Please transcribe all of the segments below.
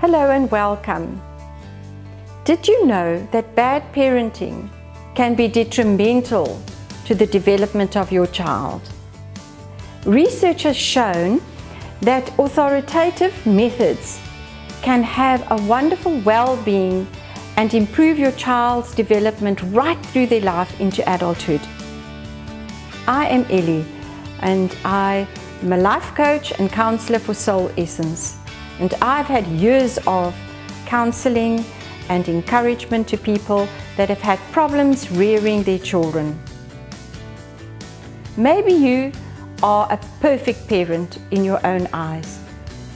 Hello and welcome. Did you know that bad parenting can be detrimental to the development of your child? Research has shown that authoritative methods can have a wonderful well-being and improve your child's development right through their life into adulthood. I am Ellie and I am a life coach and counselor for Soul Essence. And I've had years of counseling and encouragement to people that have had problems rearing their children. Maybe you are a perfect parent in your own eyes,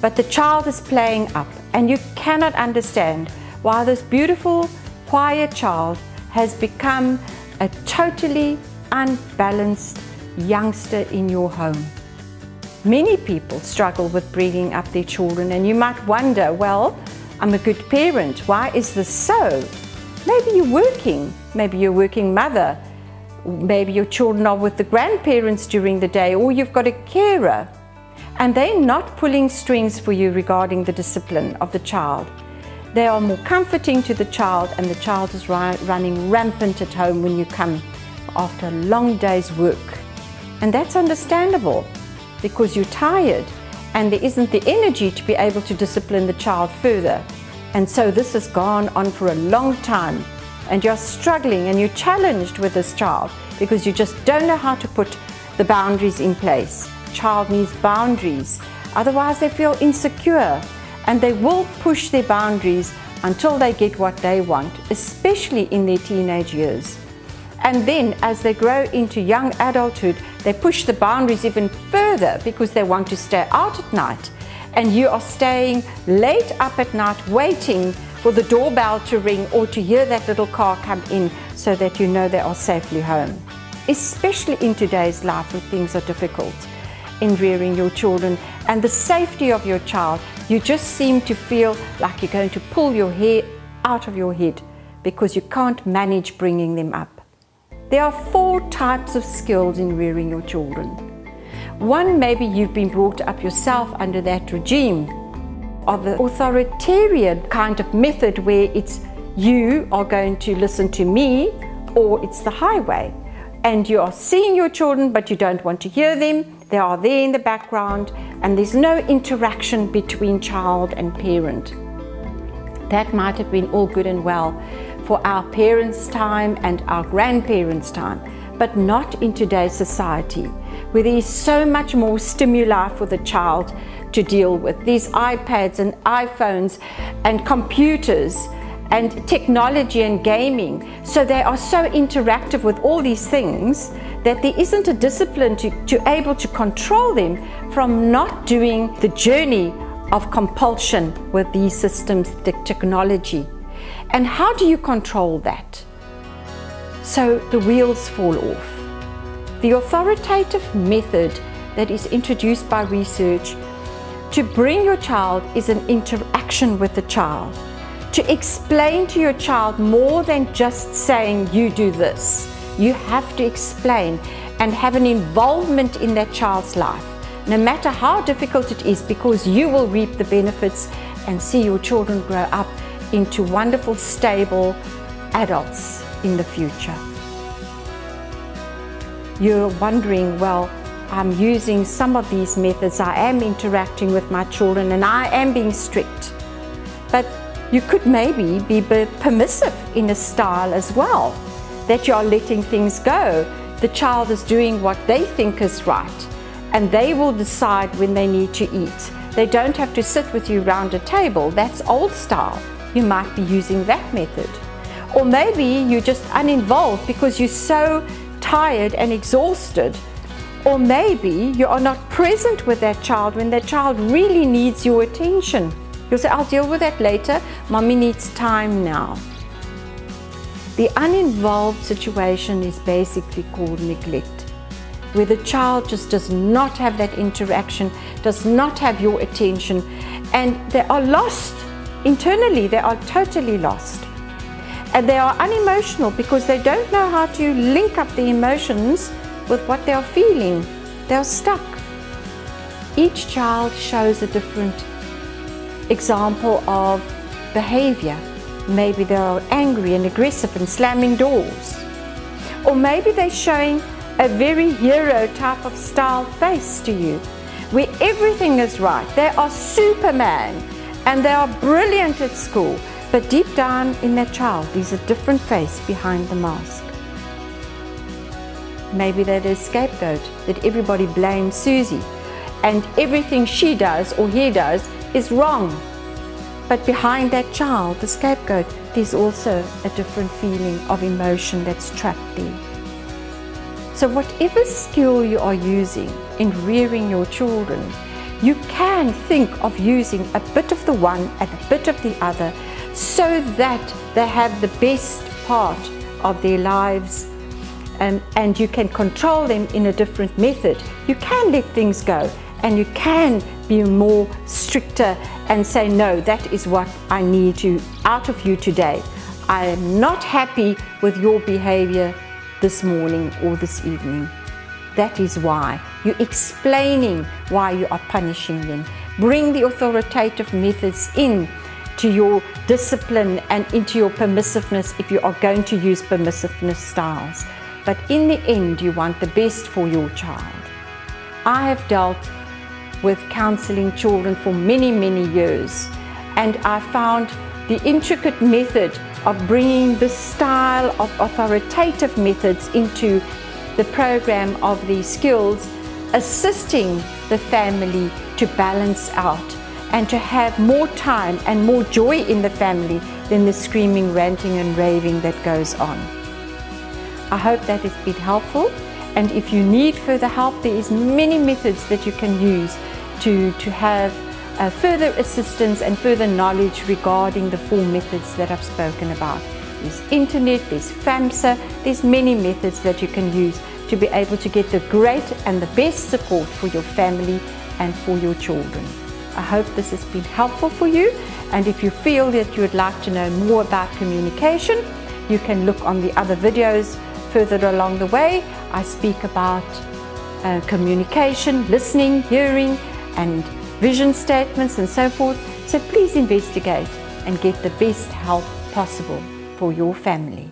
but the child is playing up and you cannot understand why this beautiful, quiet child has become a totally unbalanced youngster in your home. Many people struggle with bringing up their children, and you might wonder, well, I'm a good parent. Why is this so? Maybe you're working. Maybe you're a working mother. Maybe your children are with the grandparents during the day, or you've got a carer. And they're not pulling strings for you regarding the discipline of the child. They are more comforting to the child, and the child is running rampant at home when you come after a long day's work. And that's understandable, because you're tired and there isn't the energy to be able to discipline the child further. And so this has gone on for a long time and you're struggling and you're challenged with this child because you just don't know how to put the boundaries in place. Child needs boundaries, otherwise they feel insecure and they will push their boundaries until they get what they want, especially in their teenage years. And then as they grow into young adulthood, they push the boundaries even further because they want to stay out at night. And you are staying late up at night waiting for the doorbell to ring or to hear that little car come in so that you know they are safely home. Especially in today's life when things are difficult in rearing your children and the safety of your child, you just seem to feel like you're going to pull your hair out of your head because you can't manage bringing them up. There are 4 types of skills in rearing your children. One, maybe you've been brought up yourself under that regime of the authoritarian kind of method where it's you are going to listen to me or it's the highway. And you are seeing your children but you don't want to hear them. They are there in the background and there's no interaction between child and parent. That might have been all good and well for our parents' time and our grandparents' time, but not in today's society, where there is so much more stimuli for the child to deal with. These iPads and iPhones and computers and technology and gaming. So they are so interactive with all these things that there isn't a discipline to able to control them from not doing the journey of compulsion with these systems, the technology. And how do you control that? So the wheels fall off. The authoritative method that is introduced by research to bring your child is an interaction with the child. To explain to your child more than just saying you do this. You have to explain and have an involvement in that child's life, no matter how difficult it is, because you will reap the benefits and see your children grow up into wonderful, stable adults in the future. You're wondering, well, I'm using some of these methods, I am interacting with my children and I am being strict. But you could maybe be permissive in a style as well, that you are letting things go. The child is doing what they think is right and they will decide when they need to eat. They don't have to sit with you round a table. That's old style. You might be using that method. Or maybe you're just uninvolved because you're so tired and exhausted. Or maybe you are not present with that child when that child really needs your attention. You'll say, I'll deal with that later. Mommy needs time now. The uninvolved situation is basically called neglect, where the child just does not have that interaction, does not have your attention, and they are lost. Internally, they are totally lost. And they are unemotional because they don't know how to link up the emotions with what they are feeling. They are stuck. Each child shows a different example of behavior. Maybe they're angry and aggressive and slamming doors. Or maybe they're showing a very hero type of style face to you, where everything is right. They are Superman and they are brilliant at school, but deep down in that child there's a different face behind the mask. Maybe they're the scapegoat, that everybody blames Susie and everything she does or he does is wrong. But behind that child, the scapegoat, there's also a different feeling of emotion that's trapped there. So whatever skill you are using in rearing your children, you can think of using a bit of the one and a bit of the other, so that they have the best part of their lives, and you can control them in a different method. You can let things go, and you can be more stricter and say, no, that is what I need out of you today. I am not happy with your behavior this morning or this evening. That is why. You're explaining why you are punishing them. Bring the authoritative methods in to your discipline and into your permissiveness if you are going to use permissiveness styles. But in the end, you want the best for your child. I have dealt with counseling children for many, many years, and I found the intricate method of bringing the style of authoritative methods into the program of these skills, assisting the family to balance out and to have more time and more joy in the family than the screaming, ranting and raving that goes on. I hope that has been helpful, and if you need further help, there is many methods that you can use to have further assistance and further knowledge regarding the 4 methods that I've spoken about. There's internet, there's FAMSA, there's many methods that you can use to be able to get the great and the best support for your family and for your children. I hope this has been helpful for you, and if you feel that you would like to know more about communication, you can look on the other videos further along the way. I speak about communication, listening, hearing, and vision statements and so forth. So please investigate and get the best help possible for your family.